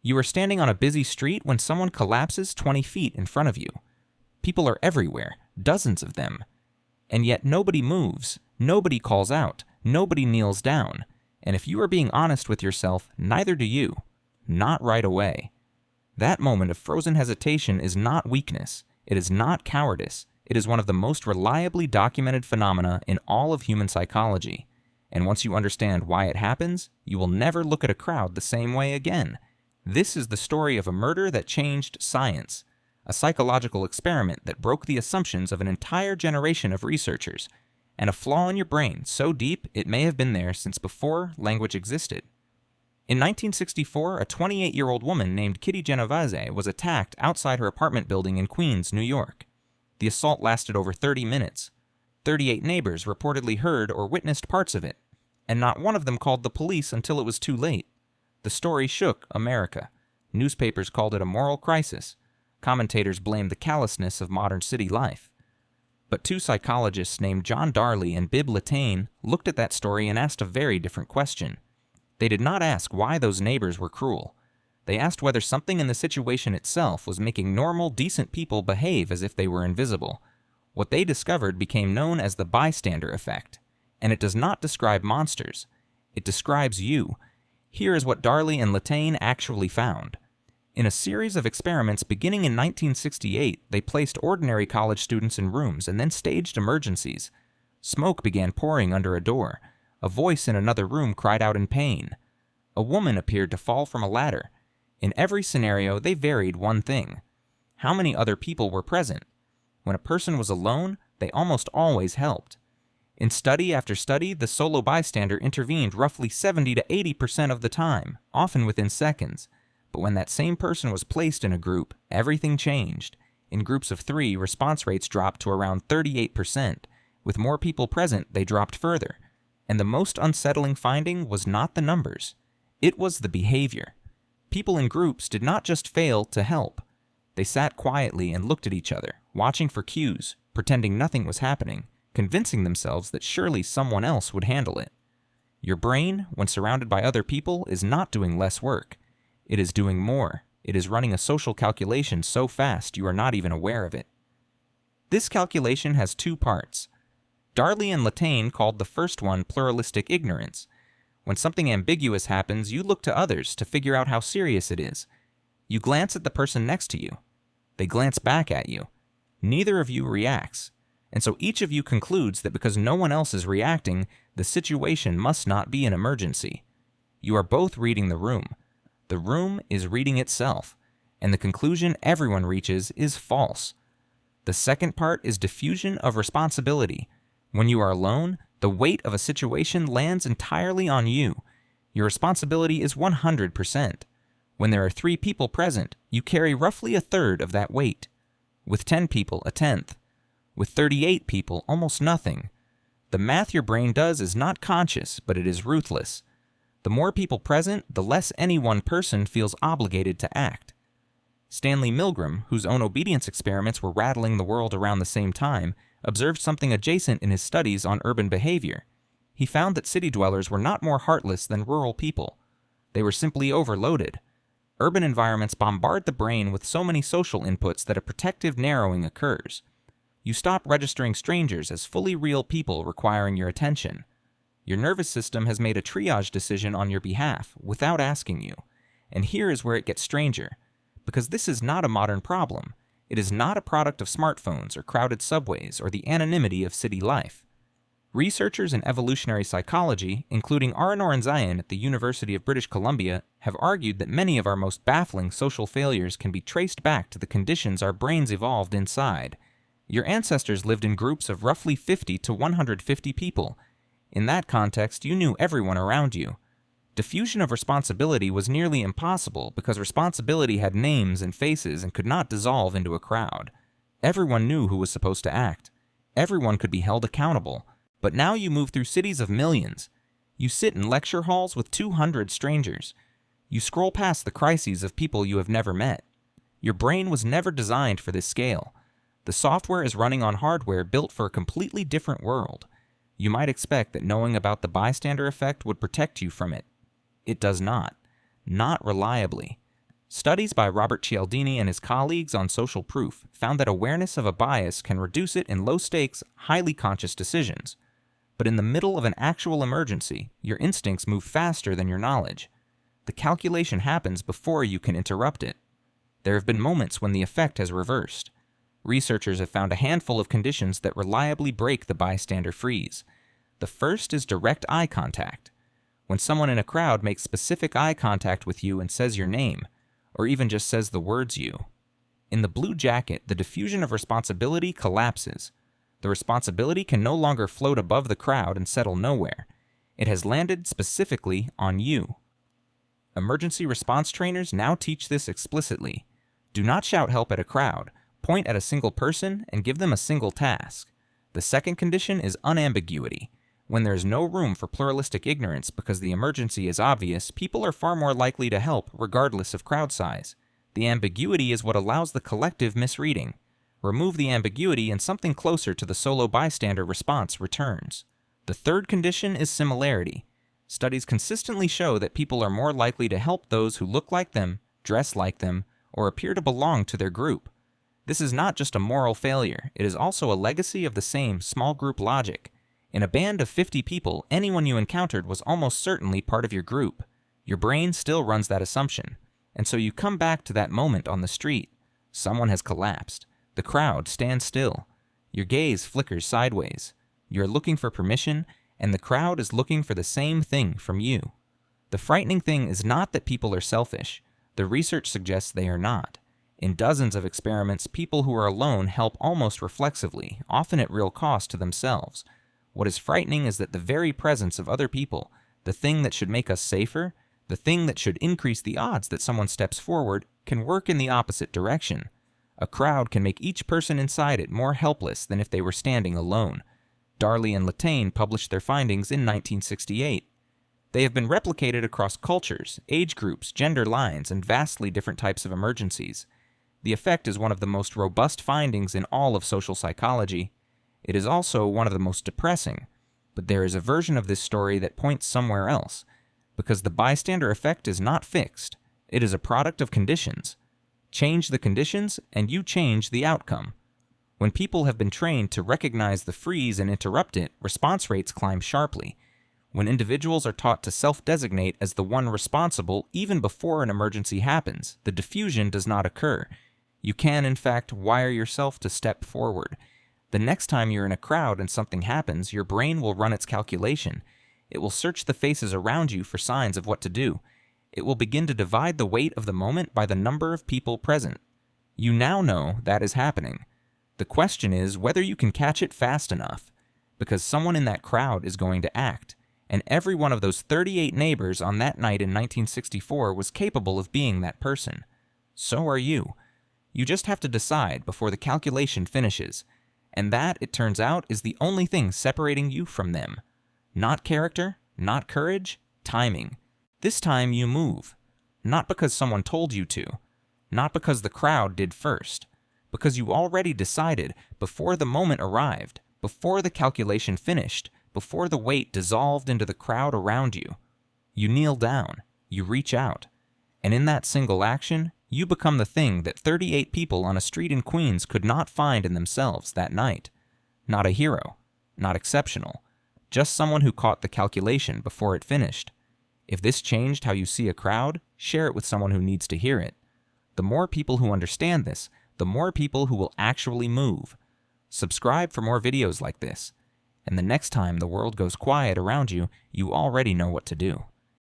You are standing on a busy street when someone collapses 20 feet in front of you. People are everywhere, dozens of them. And yet nobody moves, nobody calls out, nobody kneels down. And if you are being honest with yourself, neither do you. Not right away. That moment of frozen hesitation is not weakness. It is not cowardice. It is one of the most reliably documented phenomena in all of human psychology. And once you understand why it happens, you will never look at a crowd the same way again. This is the story of a murder that changed science, a psychological experiment that broke the assumptions of an entire generation of researchers, and a flaw in your brain so deep it may have been there since before language existed. In 1964, a 28-year-old woman named Kitty Genovese was attacked outside her apartment building in Queens, New York. The assault lasted over 30 minutes. 38 neighbors reportedly heard or witnessed parts of it, and not one of them called the police until it was too late. The story shook America. Newspapers called it a moral crisis. Commentators blamed the callousness of modern city life. But two psychologists named John Darley and Bibb Latane looked at that story and asked a very different question. They did not ask why those neighbors were cruel. They asked whether something in the situation itself was making normal, decent people behave as if they were invisible. What they discovered became known as the Bystander Effect. And it does not describe monsters. It describes you. Here is what Darley and Latane actually found. In a series of experiments beginning in 1968, they placed ordinary college students in rooms and then staged emergencies. Smoke began pouring under a door. A voice in another room cried out in pain. A woman appeared to fall from a ladder. In every scenario, they varied one thing: how many other people were present. When a person was alone, they almost always helped. In study after study, the solo bystander intervened roughly 70 to 80% of the time, often within seconds. But when that same person was placed in a group, everything changed. In groups of 3, response rates dropped to around 38%. With more people present, they dropped further. And the most unsettling finding was not the numbers. It was the behavior. People in groups did not just fail to help. They sat quietly and looked at each other, watching for cues, pretending nothing was happening, convincing themselves that surely someone else would handle it. Your brain, when surrounded by other people, is not doing less work. It is doing more. It is running a social calculation so fast you are not even aware of it. This calculation has 2 parts. Darley and Latane called the first one pluralistic ignorance. When something ambiguous happens, you look to others to figure out how serious it is. You glance at the person next to you. They glance back at you. Neither of you reacts. And so each of you concludes that because no one else is reacting, the situation must not be an emergency. You are both reading the room. The room is reading itself, and the conclusion everyone reaches is false. The second part is diffusion of responsibility. When you are alone, the weight of a situation lands entirely on you. Your responsibility is 100%. When there are 3 people present, you carry roughly a third of that weight. With 10 people, a tenth. With 38 people, almost nothing. The math your brain does is not conscious, but it is ruthless. The more people present, the less any one person feels obligated to act. Stanley Milgram, whose own obedience experiments were rattling the world around the same time, observed something adjacent in his studies on urban behavior. He found that city dwellers were not more heartless than rural people. They were simply overloaded. Urban environments bombard the brain with so many social inputs that a protective narrowing occurs. You stop registering strangers as fully real people requiring your attention. Your nervous system has made a triage decision on your behalf without asking you. And here is where it gets stranger. Because this is not a modern problem. It is not a product of smartphones or crowded subways or the anonymity of city life. Researchers in evolutionary psychology, including Arnor Zion at the University of British Columbia, have argued that many of our most baffling social failures can be traced back to the conditions our brains evolved inside. Your ancestors lived in groups of roughly 50 to 150 people. In that context, you knew everyone around you. Diffusion of responsibility was nearly impossible because responsibility had names and faces and could not dissolve into a crowd. Everyone knew who was supposed to act. Everyone could be held accountable. But now you move through cities of millions. You sit in lecture halls with 200 strangers. You scroll past the crises of people you have never met. Your brain was never designed for this scale. The software is running on hardware built for a completely different world. You might expect that knowing about the bystander effect would protect you from it. It does not. Not reliably. Studies by Robert Cialdini and his colleagues on social proof found that awareness of a bias can reduce it in low-stakes, highly conscious decisions. But in the middle of an actual emergency, your instincts move faster than your knowledge. The calculation happens before you can interrupt it. There have been moments when the effect has reversed. Researchers have found a handful of conditions that reliably break the bystander freeze. The first is direct eye contact. When someone in a crowd makes specific eye contact with you and says your name, or even just says the words "you." In the blue jacket, the diffusion of responsibility collapses. The responsibility can no longer float above the crowd and settle nowhere. It has landed specifically on you. Emergency response trainers now teach this explicitly. Do not shout help at a crowd. Point at a single person and give them a single task. The second condition is unambiguity. When there is no room for pluralistic ignorance because the emergency is obvious, people are far more likely to help regardless of crowd size. The ambiguity is what allows the collective misreading. Remove the ambiguity and something closer to the solo bystander response returns. The third condition is similarity. Studies consistently show that people are more likely to help those who look like them, dress like them, or appear to belong to their group. This is not just a moral failure, it is also a legacy of the same small group logic. In a band of 50 people, anyone you encountered was almost certainly part of your group. Your brain still runs that assumption. And so you come back to that moment on the street. Someone has collapsed. The crowd stands still. Your gaze flickers sideways. You're looking for permission, and the crowd is looking for the same thing from you. The frightening thing is not that people are selfish. The research suggests they are not. In dozens of experiments, people who are alone help almost reflexively, often at real cost to themselves. What is frightening is that the very presence of other people, the thing that should make us safer, the thing that should increase the odds that someone steps forward, can work in the opposite direction. A crowd can make each person inside it more helpless than if they were standing alone. Darley and Latane published their findings in 1968. They have been replicated across cultures, age groups, gender lines, and vastly different types of emergencies. The effect is one of the most robust findings in all of social psychology. It is also one of the most depressing, but there is a version of this story that points somewhere else, because the bystander effect is not fixed. It is a product of conditions. Change the conditions, and you change the outcome. When people have been trained to recognize the freeze and interrupt it, response rates climb sharply. When individuals are taught to self-designate as the one responsible even before an emergency happens, the diffusion does not occur. You can, in fact, wire yourself to step forward. The next time you're in a crowd and something happens, your brain will run its calculation. It will search the faces around you for signs of what to do. It will begin to divide the weight of the moment by the number of people present. You now know that is happening. The question is whether you can catch it fast enough, because someone in that crowd is going to act, and every one of those 38 neighbors on that night in 1964 was capable of being that person. So are you. You just have to decide before the calculation finishes. And that, it turns out, is the only thing separating you from them. Not character, not courage, timing. This time you move. Not because someone told you to. Not because the crowd did first. Because you already decided before the moment arrived, before the calculation finished, before the weight dissolved into the crowd around you. You kneel down. You reach out. And in that single action, you become the thing that 38 people on a street in Queens could not find in themselves that night. Not a hero, not exceptional, just someone who caught the calculation before it finished. If this changed how you see a crowd, share it with someone who needs to hear it. The more people who understand this, the more people who will actually move. Subscribe for more videos like this, and the next time the world goes quiet around you, you already know what to do.